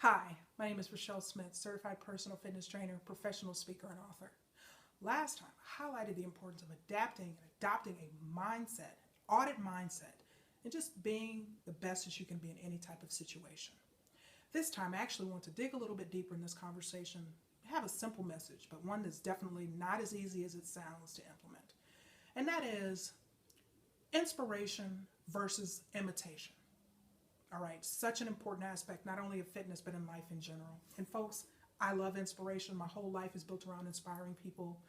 Hi, my name is Rachelle Smith, certified personal fitness trainer, professional speaker, and author. Last time, I highlighted the importance of adapting and adopting a mindset, audit mindset, and just being the best that you can be in any type of situation. This time, I actually want to dig a little bit deeper in this conversation, have a simple message, but one that's definitely not as easy as it sounds to implement. And that is inspiration versus imitation. All right, such an important aspect, not only of fitness, but in life in general. And folks, I love inspiration. My whole life is built around inspiring people.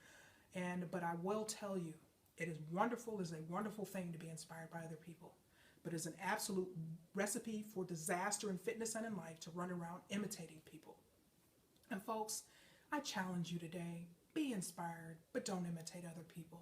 But I will tell you, it is wonderful, it's a wonderful thing to be inspired by other people. But it's an absolute recipe for disaster in fitness and in life to run around imitating people. And folks, I challenge you today, be inspired, but don't imitate other people.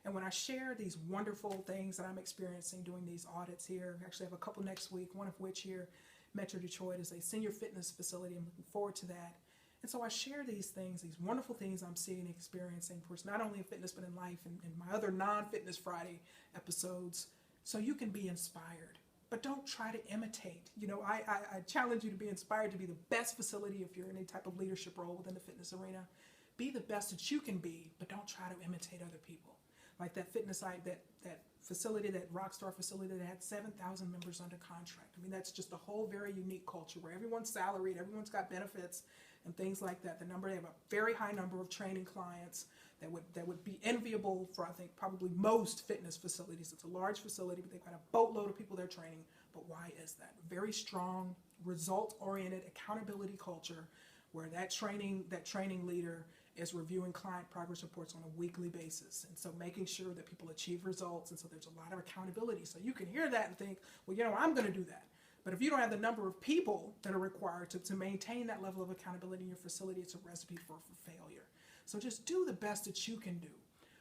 And when I share these wonderful things that I'm experiencing doing these audits here, I actually have a couple next week, one of which here, Metro Detroit, is a senior fitness facility. I'm looking forward to that. And so I share these things, these wonderful things I'm seeing and experiencing, of course, not only in fitness, but in life and my other non-Fitness Friday episodes, so you can be inspired. But don't try to imitate. I challenge you to be inspired to be the best facility if you're in any type of leadership role within the fitness arena. Be the best that you can be, but don't try to imitate other people. Like that fitness site, that facility, that Rockstar facility that had 7,000 members under contract. I mean, that's just a whole very unique culture where everyone's salaried, everyone's got benefits and things like that. They have a very high number of training clients that would be enviable for, I think, probably most fitness facilities. It's a large facility, but they've got a boatload of people they're training. But why is that? Very strong, result-oriented accountability culture where that training leader is reviewing client progress reports on a weekly basis. And so making sure that people achieve results. And so there's a lot of accountability. So you can hear that and think, well, I'm going to do that. But if you don't have the number of people that are required to maintain that level of accountability in your facility, it's a recipe for failure. So just do the best that you can do.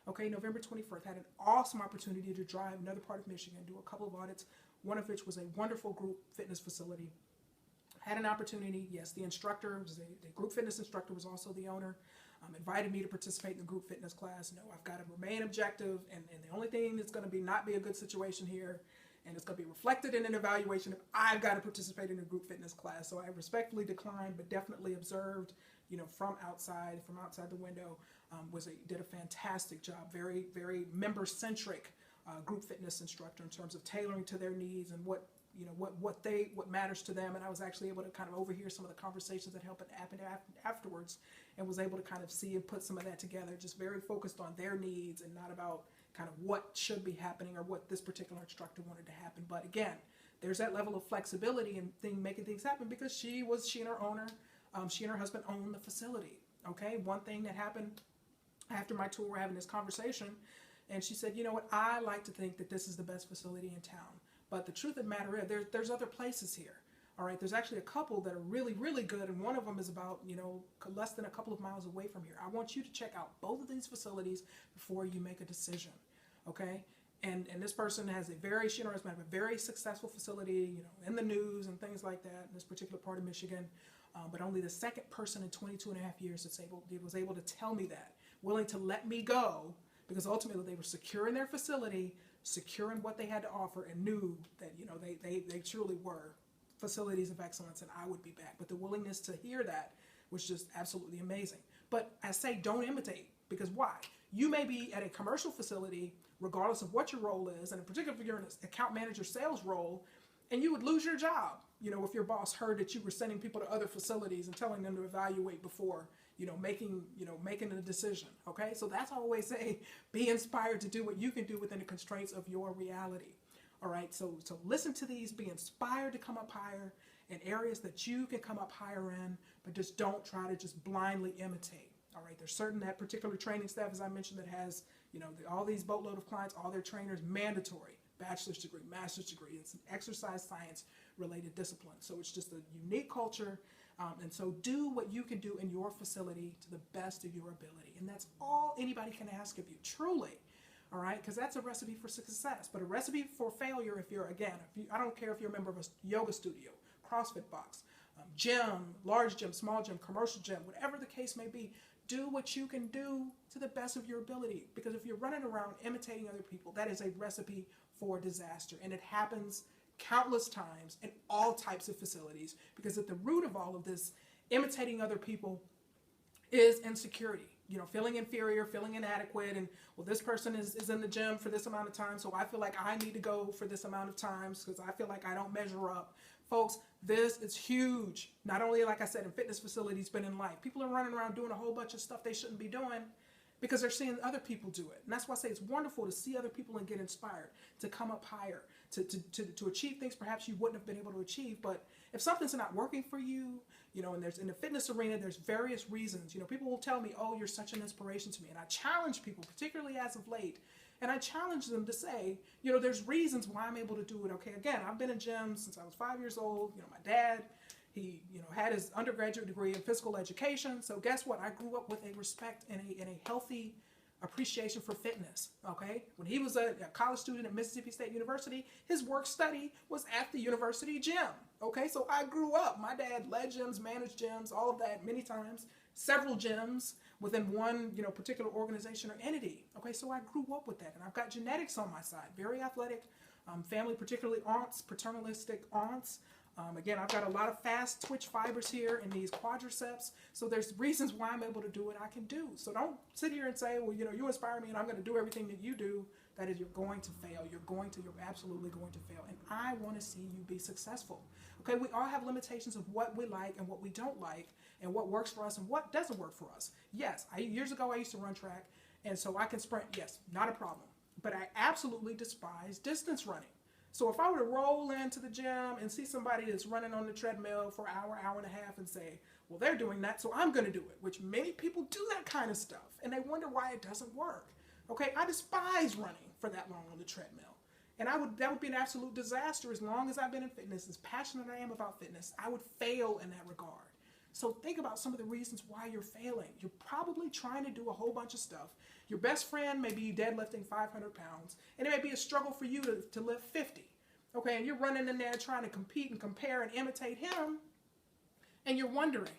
Okay, November 21st, had an awesome opportunity to drive another part of Michigan, do a couple of audits, one of which was a wonderful group fitness facility. Had an opportunity, yes, the instructor, the group fitness instructor was also the owner, invited me to participate in the group fitness class. No, I've got to remain objective, and the only thing that's going to not be a good situation here, and it's going to be reflected in an evaluation if I've got to participate in a group fitness class. So I respectfully declined, but definitely observed, from outside the window, did a fantastic job, very, very member-centric group fitness instructor in terms of tailoring to their needs and what matters to them. And I was actually able to kind of overhear some of the conversations that happened afterwards, and was able to kind of see and put some of that together, just very focused on their needs and not about kind of what should be happening or what this particular instructor wanted to happen. But again, there's that level of flexibility and making things happen because she and her owner, she and her husband own the facility. Okay, one thing that happened after my tour, we're having this conversation, and she said, I like to think that this is the best facility in town. But the truth of the matter is, there's other places here. All right, there's actually a couple that are really, really good, and one of them is about, less than a couple of miles away from here. I want you to check out both of these facilities before you make a decision, okay? And this person has she and her husband have a very successful facility, in the news and things like that in this particular part of Michigan. But only the second person in 22 and a half years was able to tell me that, willing to let me go, because ultimately they were secure in their facility, secure in what they had to offer, and knew that they truly were facilities of excellence, and I would be back. But the willingness to hear that was just absolutely amazing. But I say don't imitate, because why? You may be at a commercial facility, regardless of what your role is, and in particular if you're in an account manager sales role, and you would lose your job, if your boss heard that you were sending people to other facilities and telling them to evaluate before making a decision. Okay, so that's why I always say, be inspired to do what you can do within the constraints of your reality. All right, so listen to these, be inspired to come up higher in areas that you can come up higher in, but just don't try to just blindly imitate. All right, there's that particular training staff, as I mentioned, that has, all these boatload of clients, all their trainers, mandatory, bachelor's degree, master's degree. It's an exercise science related discipline. So it's just a unique culture. And so do what you can do in your facility to the best of your ability. And that's all anybody can ask of you, truly. All right, because that's a recipe for success. But a recipe for failure, I don't care if you're a member of a yoga studio, CrossFit box, gym, large gym, small gym, commercial gym, whatever the case may be, do what you can do to the best of your ability. Because if you're running around imitating other people, that is a recipe for disaster. And it happens countless times in all types of facilities, because at the root of all of this, imitating other people, is insecurity. Feeling inferior, feeling inadequate, and well, this person is in the gym for this amount of time, so I feel like I need to go for this amount of times because I feel like I don't measure up. Folks, this is huge. Not only, like I said, in fitness facilities, but in life. People are running around doing a whole bunch of stuff they shouldn't be doing because they're seeing other people do it. And that's why I say it's wonderful to see other people and get inspired, to come up higher, to achieve things perhaps you wouldn't have been able to achieve. But if something's not working for you, and there's in the fitness arena, there's various reasons. People will tell me, oh, you're such an inspiration to me. And I challenge people, particularly as of late, and I challenge them to say, there's reasons why I'm able to do it. Okay, again, I've been in gyms since I was 5 years old. My dad, he had his undergraduate degree in physical education. So guess what? I grew up with a respect and a healthy appreciation for fitness. Okay, when he was a college student at Mississippi State University, his work study was at the university gym. Okay, so I grew up. My dad led gyms, managed gyms, all of that many times, several gyms within one particular organization or entity. Okay, so I grew up with that, and I've got genetics on my side. Very athletic family, particularly aunts, paternalistic aunts. Again, I've got a lot of fast twitch fibers here in these quadriceps. So there's reasons why I'm able to do what I can do. So don't sit here and say, well, you inspire me and I'm going to do everything that you do. That is, you're going to fail. You're absolutely going to fail. And I want to see you be successful. Okay, we all have limitations of what we like and what we don't like and what works for us and what doesn't work for us. Yes, years ago I used to run track, and so I can sprint. Yes, not a problem. But I absolutely despise distance running. So if I were to roll into the gym and see somebody that's running on the treadmill for an hour and a half and say, well, they're doing that, so I'm going to do it, which many people do that kind of stuff, and they wonder why it doesn't work. Okay, I despise running for that long on the treadmill. And that would be an absolute disaster as long as I've been in fitness, as passionate I am about fitness. I would fail in that regard. So think about some of the reasons why you're failing. You're probably trying to do a whole bunch of stuff. Your best friend may be deadlifting 500 pounds, and it may be a struggle for you to lift 50. Okay, and you're running in there trying to compete and compare and imitate him, and you're wondering,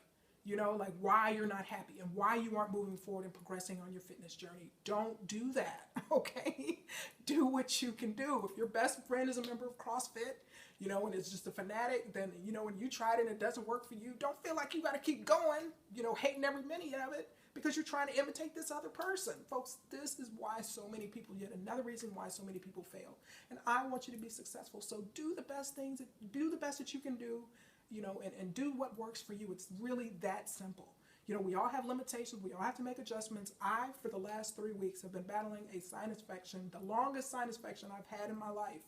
like why you're not happy and why you aren't moving forward and progressing on your fitness journey. Don't do that, okay? Do what you can do. If your best friend is a member of CrossFit, and it's just a fanatic, then, when you tried it and it doesn't work for you, don't feel like you got to keep going, hating every minute of it because you're trying to imitate this other person. Folks, this is why so many people, yet another reason why so many people fail. And I want you to be successful. So do the best things, do the best that you can do, and do what works for you. It's really that simple. We all have limitations. We all have to make adjustments. I, for the last 3 weeks, have been battling a sinus infection, the longest sinus infection I've had in my life.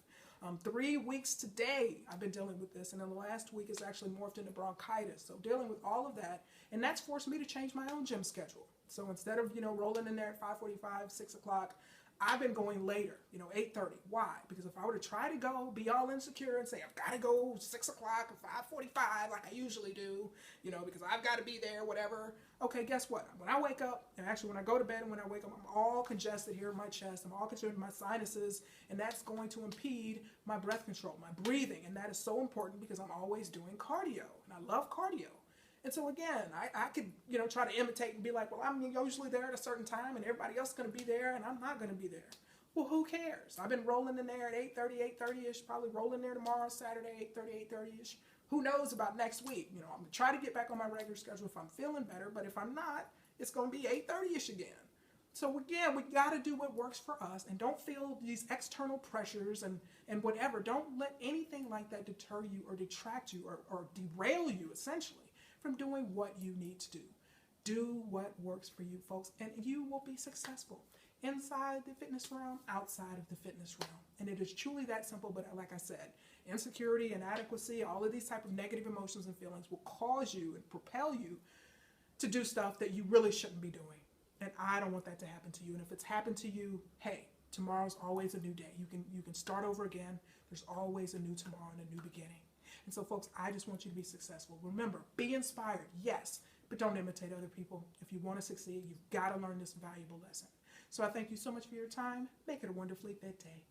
3 weeks today, I've been dealing with this, and then the last week it's actually morphed into bronchitis. So dealing with all of that, and that's forced me to change my own gym schedule. So instead of, rolling in there at 5:45, 6 o'clock, I've been going later, 8:30. Why? Because if I were to try to go, be all insecure and say, I've got to go 6 o'clock or 5:45 like I usually do, because I've got to be there, whatever. Okay, guess what? When I wake up, and actually when I go to bed and when I wake up, I'm all congested here in my chest. I'm all congested in my sinuses, and that's going to impede my breath control, my breathing. And that is so important because I'm always doing cardio, and I love cardio. And so again, I could, try to imitate and be like, well, I'm usually there at a certain time and everybody else is going to be there and I'm not going to be there. Well, who cares? I've been rolling in there at 8:30-ish, probably rolling there tomorrow, Saturday, 8:30-ish. Who knows about next week? I'm going to try to get back on my regular schedule if I'm feeling better, but if I'm not, it's going to be 8:30-ish again. So again, we got to do what works for us and don't feel these external pressures and whatever. Don't let anything like that deter you or detract you or derail you, essentially, from doing what you need to do. Do what works for you, folks, and you will be successful inside the fitness realm, outside of the fitness realm. And it is truly that simple, but like I said, insecurity, inadequacy, all of these type of negative emotions and feelings will cause you and propel you to do stuff that you really shouldn't be doing. And I don't want that to happen to you. And if it's happened to you, hey, tomorrow's always a new day. You can start over again. There's always a new tomorrow and a new beginning. And so, folks, I just want you to be successful. Remember, be inspired, yes, but don't imitate other people. If you want to succeed, you've got to learn this valuable lesson. So I thank you so much for your time. Make it a wonderfully fit day.